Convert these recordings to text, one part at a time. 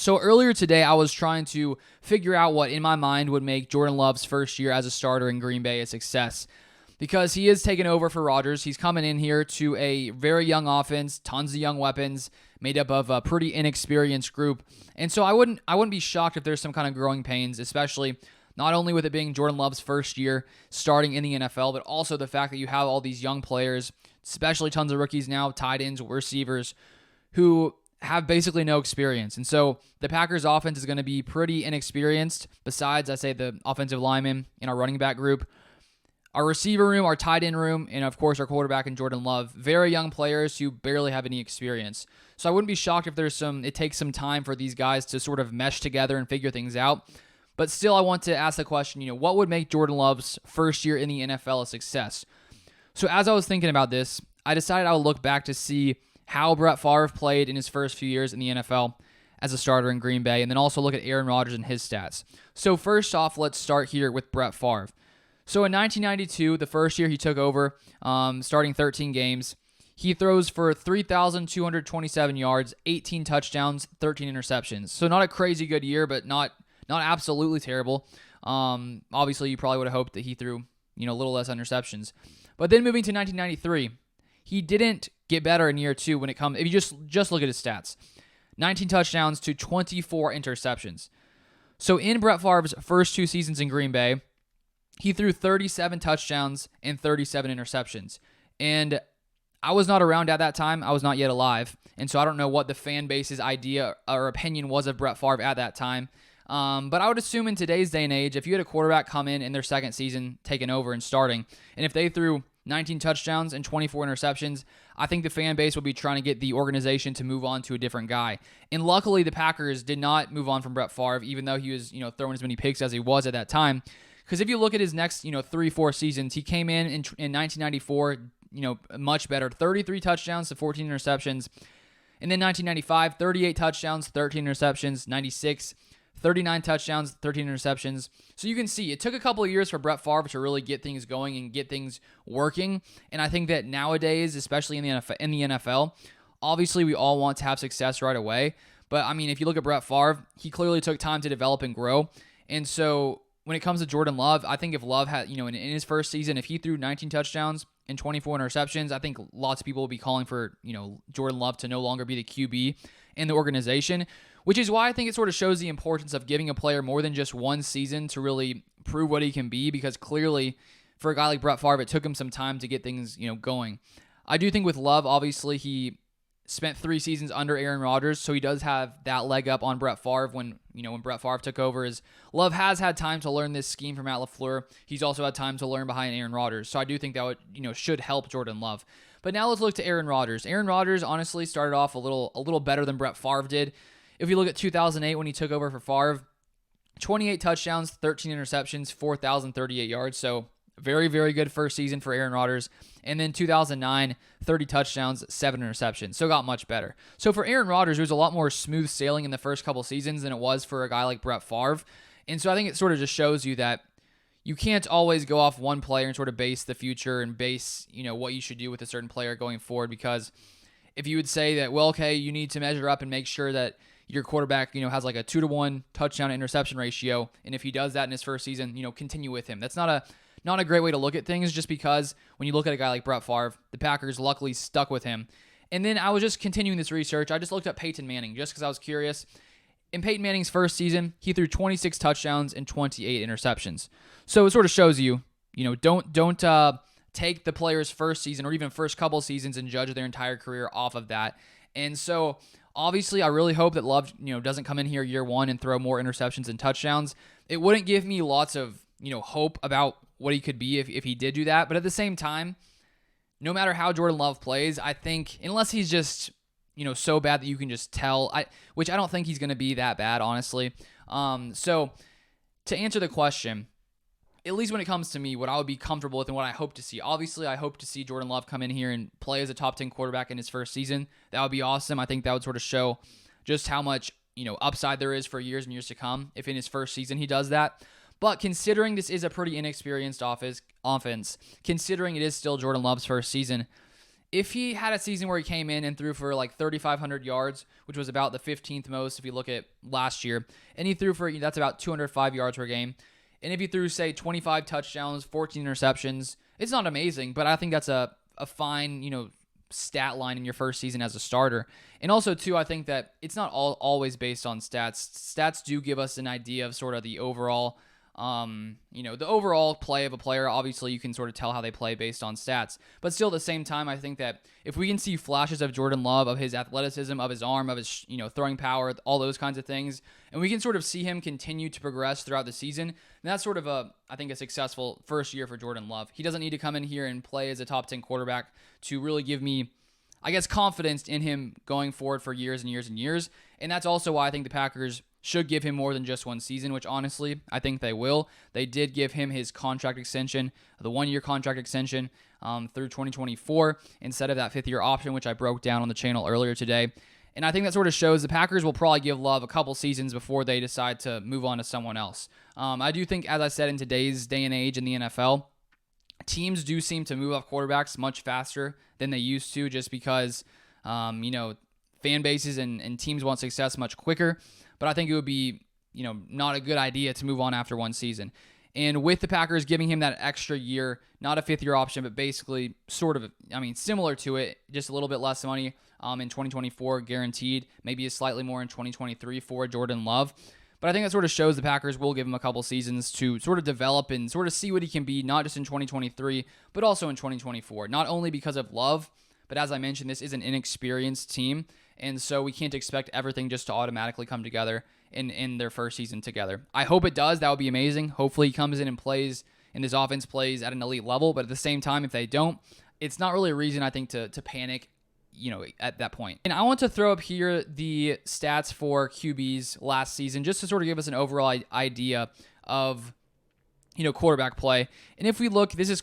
So earlier today, I was trying to figure out what in my mind would make Jordan Love's first year as a starter in Green Bay a success. Because he is taking over for Rodgers. He's coming in here to a very young offense, tons of young weapons, made up of a pretty inexperienced group. And so I wouldn't be shocked if there's some kind of growing pains, especially not only with it being Jordan Love's first year starting in the NFL, but also the fact that you have all these young players, especially tons of rookies now, tight ends, receivers, who have basically no experience. And so the Packers offense is going to be pretty inexperienced, besides, I say, the offensive linemen in our running back group. Our receiver room, our tight end room, and of course our quarterback and Jordan Love, very young players who barely have any experience. So I wouldn't be shocked if it takes some time for these guys to sort of mesh together and figure things out. But still, I want to ask the question, what would make Jordan Love's first year in the NFL a success? So as I was thinking about this, I decided I would look back to see how Brett Favre played in his first few years in the NFL as a starter in Green Bay, and then also look at Aaron Rodgers and his stats. So first off, let's start here with Brett Favre. So in 1992, the first year he took over, starting 13 games, he throws for 3,227 yards, 18 touchdowns, 13 interceptions. So not a crazy good year, but not absolutely terrible. Obviously, you probably would have hoped that he threw a little less interceptions. But then moving to 1993, he didn't get better in year two when it comes. If you just look at his stats, 19 touchdowns to 24 interceptions. So in Brett Favre's first two seasons in Green Bay, he threw 37 touchdowns and 37 interceptions. And I was not around at that time. I was not yet alive. And so I don't know what the fan base's idea or opinion was of Brett Favre at that time. But I would assume in today's day and age, if you had a quarterback come in their second season, taking over and starting, and if they threw 19 touchdowns and 24 interceptions, I think the fan base would be trying to get the organization to move on to a different guy. And luckily, the Packers did not move on from Brett Favre, even though he was throwing as many picks as he was at that time. Because if you look at his next 3-4 seasons, he came in 1994, much better, 33 touchdowns to 14 interceptions. And then 1995, 38 touchdowns, 13 interceptions. 96, 39 touchdowns, 13 interceptions. So you can see it took a couple of years for Brett Favre to really get things going and get things working. And I think that nowadays, especially in the NFL, obviously we all want to have success right away. But I mean, if you look at Brett Favre, he clearly took time to develop and grow. And so when it comes to Jordan Love, I think if Love had, in his first season, if he threw 19 touchdowns and 24 interceptions, I think lots of people will be calling for, Jordan Love to no longer be the QB in the organization, which is why I think it sort of shows the importance of giving a player more than just one season to really prove what he can be, because clearly for a guy like Brett Favre, it took him some time to get things, going. I do think with Love, obviously he spent 3 seasons under Aaron Rodgers, so he does have that leg up on Brett Favre when Brett Favre took over. Love has had time to learn this scheme from Matt LaFleur. He's also had time to learn behind Aaron Rodgers, so I do think that would, should help Jordan Love. But now let's look to Aaron Rodgers. Aaron Rodgers honestly started off a little better than Brett Favre did. If you look at 2008 when he took over for Favre, 28 touchdowns, 13 interceptions, 4,038 yards, so very, very good first season for Aaron Rodgers. And then 2009, 30 touchdowns, 7 interceptions. So it got much better. So for Aaron Rodgers, it was a lot more smooth sailing in the first couple seasons than it was for a guy like Brett Favre. And so I think it sort of just shows you that you can't always go off one player and sort of base the future and base, what you should do with a certain player going forward. Because if you would say that, well, okay, you need to measure up and make sure that your quarterback, has like a 2-to-1 touchdown to interception ratio, and if he does that in his first season, continue with him. That's not a great way to look at things, just because when you look at a guy like Brett Favre, the Packers luckily stuck with him. And then I was just continuing this research. I just looked up Peyton Manning just because I was curious. In Peyton Manning's first season, he threw 26 touchdowns and 28 interceptions. So it sort of shows you, don't take the player's first season or even first couple seasons and judge their entire career off of that. And so obviously, I really hope that Love, doesn't come in here year one and throw more interceptions and touchdowns. It wouldn't give me lots of, hope about what he could be if he did do that. But at the same time, no matter how Jordan Love plays, I think unless he's just, so bad that you can just tell, which I don't think he's going to be that bad, honestly. So to answer the question, at least when it comes to me, what I would be comfortable with and what I hope to see. Obviously, I hope to see Jordan Love come in here and play as a top 10 quarterback in his first season. That would be awesome. I think that would sort of show just how much, upside there is for years and years to come if in his first season he does that. But considering this is a pretty inexperienced offense, considering it is still Jordan Love's first season, if he had a season where he came in and threw for like 3,500 yards, which was about the 15th most if you look at last year, and he threw for, that's about 205 yards per game. And if he threw, say, 25 touchdowns, 14 interceptions, it's not amazing, but I think that's a fine, stat line in your first season as a starter. And also, too, I think that it's not always based on stats. Stats do give us an idea of sort of the overall the overall play of a player. Obviously, you can sort of tell how they play based on stats. But still, at the same time, I think that if we can see flashes of Jordan Love, of his athleticism, of his arm, of his throwing power, all those kinds of things, and we can sort of see him continue to progress throughout the season, then that's sort of I think a successful first year for Jordan Love. He doesn't need to come in here and play as a top 10 quarterback to really give me, I guess, confidence in him going forward for years and years and years. And that's also why I think the Packers should give him more than just one season, which honestly, I think they will. They did give him his contract extension, the 1-year contract extension through 2024, instead of that 5th-year option, which I broke down on the channel earlier today. And I think that sort of shows the Packers will probably give Love a couple seasons before they decide to move on to someone else. I do think, as I said, in today's day and age in the NFL, teams do seem to move off quarterbacks much faster than they used to, just because, fan bases and teams want success much quicker. But I think it would be, not a good idea to move on after one season. And with the Packers giving him that extra year, not a 5th-year option, but basically sort of, similar to it, just a little bit less money in 2024 guaranteed, maybe slightly more in 2023 for Jordan Love. But I think that sort of shows the Packers will give him a couple seasons to sort of develop and sort of see what he can be, not just in 2023, but also in 2024. Not only because of Love, but as I mentioned, this is an inexperienced team, and so we can't expect everything just to automatically come together in their first season together. I hope it does. That would be amazing. Hopefully he comes in and plays, and this offense plays at an elite level, but at the same time, if they don't, it's not really a reason, I think, to panic, at that point. And I want to throw up here the stats for QBs last season, just to sort of give us an overall idea of, quarterback play. And if we look, this is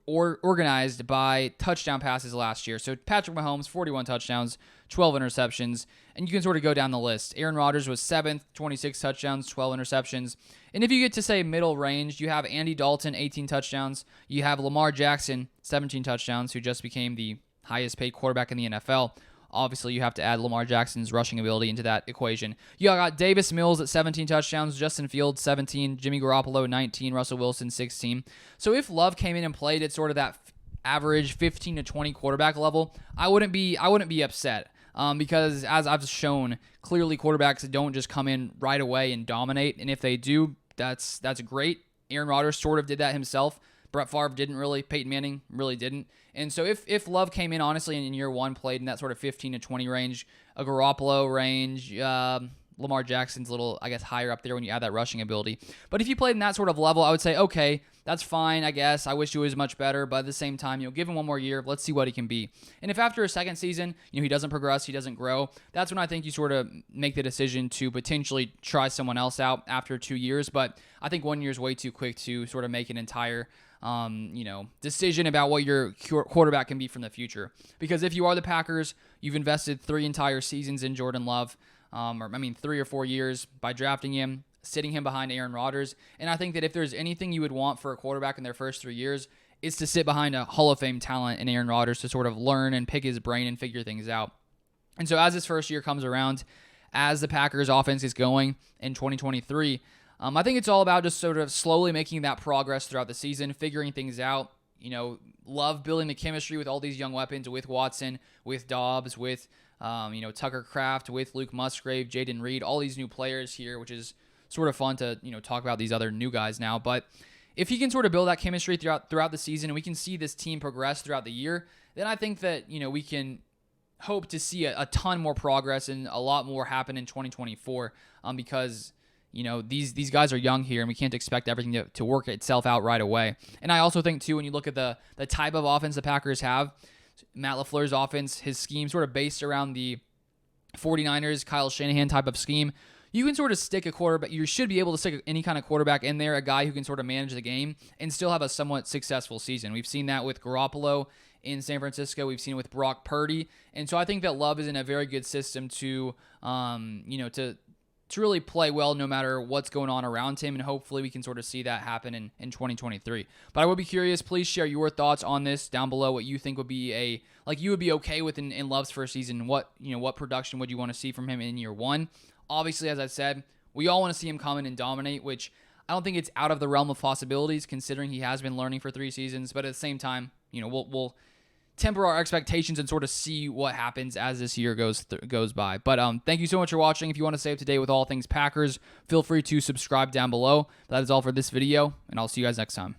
organized by touchdown passes last year. So Patrick Mahomes, 41 touchdowns, 12 interceptions, and you can sort of go down the list. Aaron Rodgers was 7th, 26 touchdowns, 12 interceptions. And if you get to, say, middle range, you have Andy Dalton, 18 touchdowns. You have Lamar Jackson, 17 touchdowns, who just became the highest paid quarterback in the NFL. Obviously, you have to add Lamar Jackson's rushing ability into that equation. You got Davis Mills at 17 touchdowns, Justin Fields 17, Jimmy Garoppolo 19, Russell Wilson 16. So if Love came in and played at sort of that average 15 to 20 quarterback level, I wouldn't be upset. Because as I've shown, clearly quarterbacks don't just come in right away and dominate. And if they do, that's great. Aaron Rodgers sort of did that himself. Brett Favre didn't really. Peyton Manning really didn't. And so if Love came in, honestly, in year one, played in that sort of 15 to 20 range, a Garoppolo range, Lamar Jackson's a little, I guess, higher up there when you add that rushing ability. But if you played in that sort of level, I would say, okay, that's fine, I guess. I wish he was much better, but at the same time, give him one more year. Let's see what he can be. And if after a second season, he doesn't progress, he doesn't grow, that's when I think you sort of make the decision to potentially try someone else out after 2 years. But I think 1 year is way too quick to sort of make an entire decision about what your quarterback can be from the future. Because if you are the Packers, you've invested 3 entire seasons in Jordan Love, 3 or 4 years by drafting him, sitting him behind Aaron Rodgers. And I think that if there's anything you would want for a quarterback in their first 3 years, it's to sit behind a Hall of Fame talent in Aaron Rodgers to sort of learn and pick his brain and figure things out. And so as this first year comes around, as the Packers offense is going in 2023, I think it's all about just sort of slowly making that progress throughout the season, figuring things out. Love building the chemistry with all these young weapons, with Watson, with Dobbs, with Tucker Kraft, with Luke Musgrave, Jaden Reed, all these new players here, which is sort of fun to talk about these other new guys now. But if he can sort of build that chemistry throughout the season, and we can see this team progress throughout the year, then I think that we can hope to see a ton more progress and a lot more happen in 2024 because these guys are young here, and we can't expect everything to work itself out right away. And I also think, too, when you look at the type of offense the Packers have, Matt LaFleur's offense, his scheme sort of based around the 49ers, Kyle Shanahan type of scheme, you can sort of stick a quarterback. You should be able to stick any kind of quarterback in there, a guy who can sort of manage the game and still have a somewhat successful season. We've seen that with Garoppolo in San Francisco. We've seen it with Brock Purdy. And so I think that Love is in a very good system to to really play well no matter what's going on around him, and hopefully we can sort of see that happen in 2023. But I would be curious, please share your thoughts on this down below, what you think would be you would be okay with in Love's first season. What production would you want to see from him in year one? Obviously, as I said, we all want to see him come in and dominate, which I don't think it's out of the realm of possibilities considering he has been learning for 3 seasons, but at the same time, we'll temper our expectations and sort of see what happens as this year goes by. But thank you so much for watching. If you want to stay up to date with all things Packers, feel free to subscribe down below. That is all for this video, and I'll see you guys next time.